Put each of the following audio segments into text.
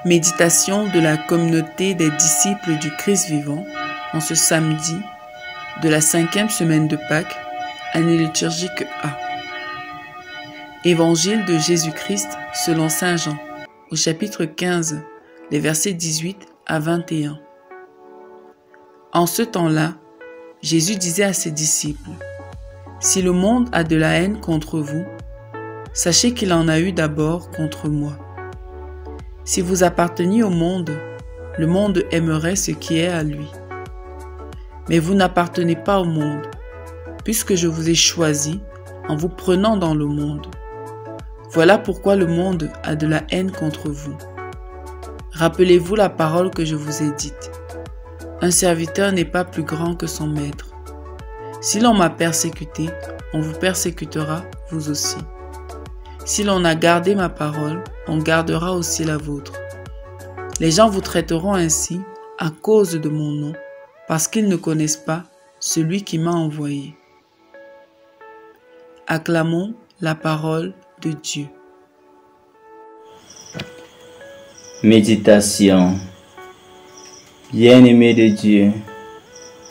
Méditation de la communauté des disciples du Christ vivant en ce samedi de la 5e semaine de Pâques, année liturgique A. Évangile de Jésus-Christ selon Saint Jean, au chapitre 15, les versets 18 à 21. En ce temps-là, Jésus disait à ses disciples, « Si le monde a de la haine contre vous, sachez qu'il en a eu d'abord contre moi. Si vous apparteniez au monde, le monde aimerait ce qui est à lui. Mais vous n'appartenez pas au monde, puisque je vous ai choisi en vous prenant dans le monde. Voilà pourquoi le monde a de la haine contre vous. Rappelez-vous la parole que je vous ai dite. Un serviteur n'est pas plus grand que son maître. Si l'on m'a persécuté, on vous persécutera vous aussi. Si l'on a gardé ma parole, on gardera aussi la vôtre. Les gens vous traiteront ainsi à cause de mon nom, parce qu'ils ne connaissent pas celui qui m'a envoyé. » Acclamons la parole de Dieu. Méditation. Bien-aimés de Dieu,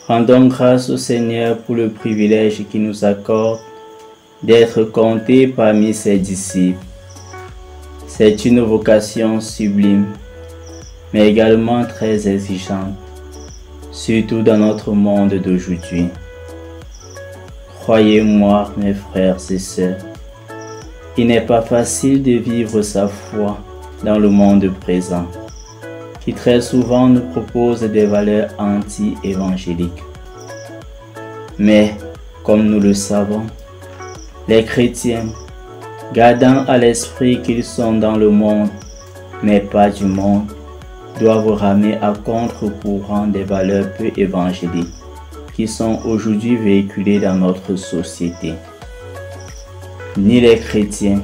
rendons grâce au Seigneur pour le privilège qu'il nous accorde d'être comptés parmi ses disciples. C'est une vocation sublime, mais également très exigeante, surtout dans notre monde d'aujourd'hui. Croyez-moi, mes frères et sœurs, il n'est pas facile de vivre sa foi dans le monde présent, qui très souvent nous propose des valeurs anti-évangéliques. Mais, comme nous le savons, les chrétiens, gardant à l'esprit qu'ils sont dans le monde, mais pas du monde, doivent ramer à contre-courant des valeurs peu évangéliques qui sont aujourd'hui véhiculées dans notre société. Ni les chrétiens,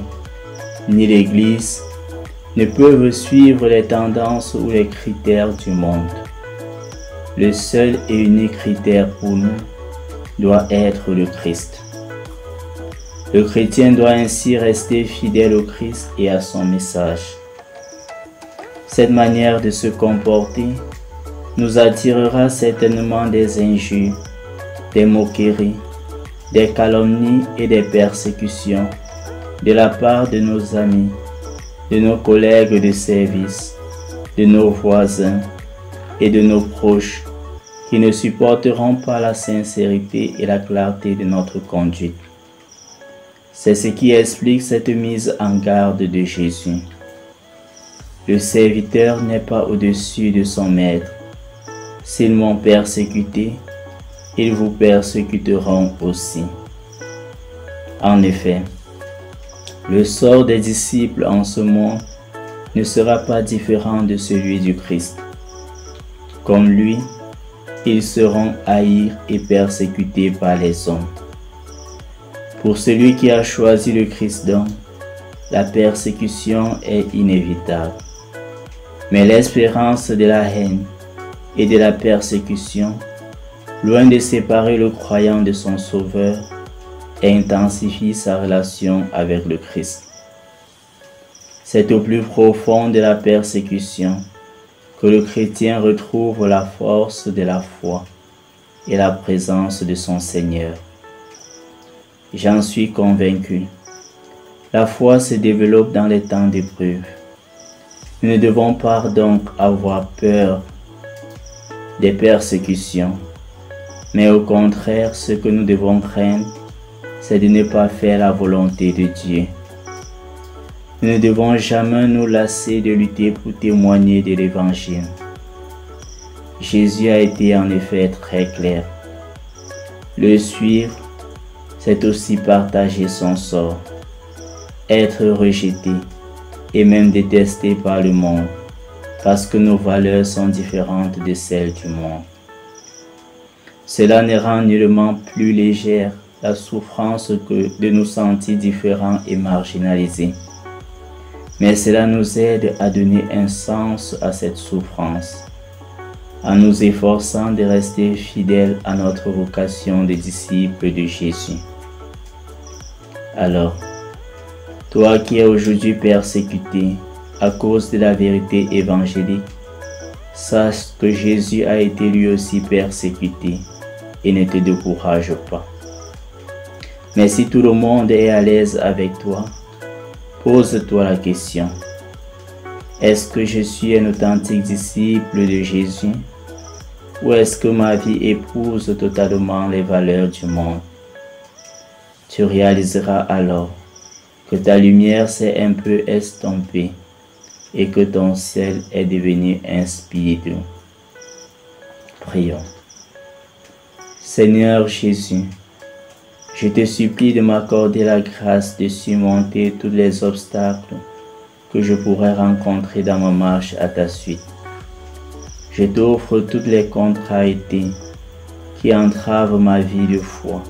ni l'Église ne peuvent suivre les tendances ou les critères du monde. Le seul et unique critère pour nous doit être le Christ. Le chrétien doit ainsi rester fidèle au Christ et à son message. Cette manière de se comporter nous attirera certainement des injures, des moqueries, des calomnies et des persécutions de la part de nos amis, de nos collègues de service, de nos voisins et de nos proches qui ne supporteront pas la sincérité et la clarté de notre conduite. C'est ce qui explique cette mise en garde de Jésus. Le serviteur n'est pas au-dessus de son maître. S'ils m'ont persécuté, ils vous persécuteront aussi. En effet, le sort des disciples en ce monde ne sera pas différent de celui du Christ. Comme lui, ils seront haïs et persécutés par les hommes. Pour celui qui a choisi le Christendom, la persécution est inévitable. Mais l'espérance de la haine et de la persécution, loin de séparer le croyant de son Sauveur, intensifie sa relation avec le Christ. C'est au plus profond de la persécution que le chrétien retrouve la force de la foi et la présence de son Seigneur. J'en suis convaincu. La foi se développe dans les temps d'épreuve. Nous ne devons pas donc avoir peur des persécutions, mais au contraire, ce que nous devons craindre, c'est de ne pas faire la volonté de Dieu. Nous ne devons jamais nous lasser de lutter pour témoigner de l'Évangile. Jésus a été en effet très clair. Le suivre, c'est aussi partager son sort, être rejeté et même détesté par le monde, parce que nos valeurs sont différentes de celles du monde. Cela ne rend nullement plus légère la souffrance que de nous sentir différents et marginalisés. Mais cela nous aide à donner un sens à cette souffrance, en nous efforçant de rester fidèles à notre vocation de disciples de Jésus. Alors, toi qui es aujourd'hui persécuté à cause de la vérité évangélique, sache que Jésus a été lui aussi persécuté et ne te décourage pas. Mais si tout le monde est à l'aise avec toi, pose-toi la question: est-ce que je suis un authentique disciple de Jésus ou est-ce que ma vie épouse totalement les valeurs du monde? Tu réaliseras alors que ta lumière s'est un peu estompée et que ton ciel est devenu inspiré. Prions. Seigneur Jésus, je te supplie de m'accorder la grâce de surmonter tous les obstacles que je pourrais rencontrer dans ma marche à ta suite. Je t'offre toutes les contrariétés qui entravent ma vie de foi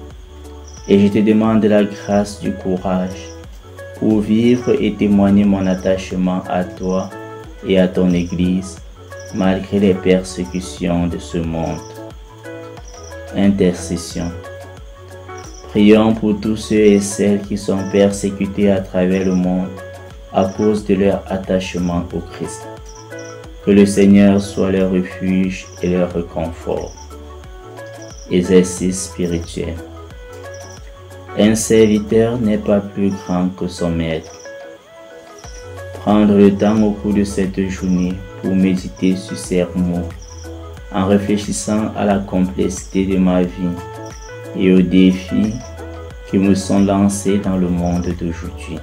et je te demande la grâce du courage pour vivre et témoigner mon attachement à toi et à ton Église malgré les persécutions de ce monde. Intercession. Prions pour tous ceux et celles qui sont persécutés à travers le monde à cause de leur attachement au Christ. Que le Seigneur soit leur refuge et leur réconfort. Exercice spirituel. Un serviteur n'est pas plus grand que son maître. Prendre le temps au cours de cette journée pour méditer sur ces mots, en réfléchissant à la complexité de ma vie et aux défis qui me sont lancés dans le monde d'aujourd'hui.